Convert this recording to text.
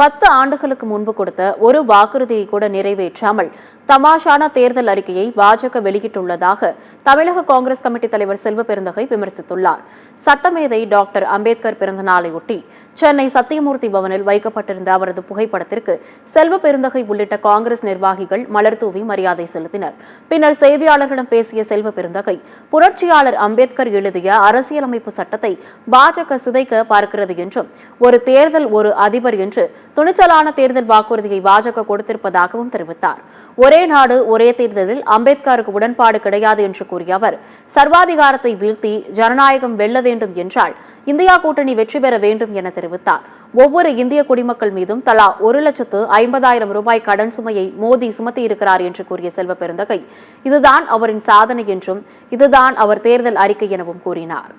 10 ஆண்டுகளுக்கு முன்பு கொடுத்த ஒரு வாக்குறுதியை கூட நிறைவேற்றாமல் தமாஷான தேர்தல் அறிக்கையை பாஜக வெளியிட்டுள்ளதாக தமிழக காங்கிரஸ் கமிட்டி தலைவர் செல்வ பெருந்தகை விமர்சித்துள்ளார். சட்டமேதை டாக்டர் அம்பேத்கர் பிறந்த நாளையொட்டி சென்னை சத்தியமூர்த்தி பவனில் வைக்கப்பட்டிருந்த அவரது புகைப்படத்திற்கு செல்வ பெருந்தகை உள்ளிட்ட காங்கிரஸ் நிர்வாகிகள் மலர் தூவி மரியாதை செலுத்தினர். பின்னர் செய்தியாளர்களிடம் பேசிய செல்வ பெருந்தகை, புரட்சியாளர் அம்பேத்கர் எழுதிய அரசியலமைப்பு சட்டத்தை பாஜக சிதைக்க பார்க்கிறது என்றும், ஒரு தேர்தல் ஒரு அதிபர் என்று துணிச்சலான தேர்தல் வாக்குறுதியை பாஜக கொடுத்திருப்பதாகவும் தெரிவித்தார். ஒரே நாடு ஒரே தேர்தலில் அம்பேத்கருக்கு உடன்பாடு கிடையாது என்று கூறிய அவர், சர்வாதிகாரத்தை வீழ்த்தி ஜனநாயகம் வெல்ல வேண்டும் என்றால் இந்தியா கூட்டணி வெற்றி பெற வேண்டும் என தெரிவித்தார். ஒவ்வொரு இந்திய குடிமக்கள் மீதும் தலா 1,50,000 ரூபாய் கடன் சுமையை மோடி சுமத்தியிருக்கிறார் என்று கூறிய செல்வ பெருந்தகை, இதுதான் அவரின் சாதனை என்றும் இதுதான் அவர் தேர்தல் அறிக்கை எனவும் கூறினார்.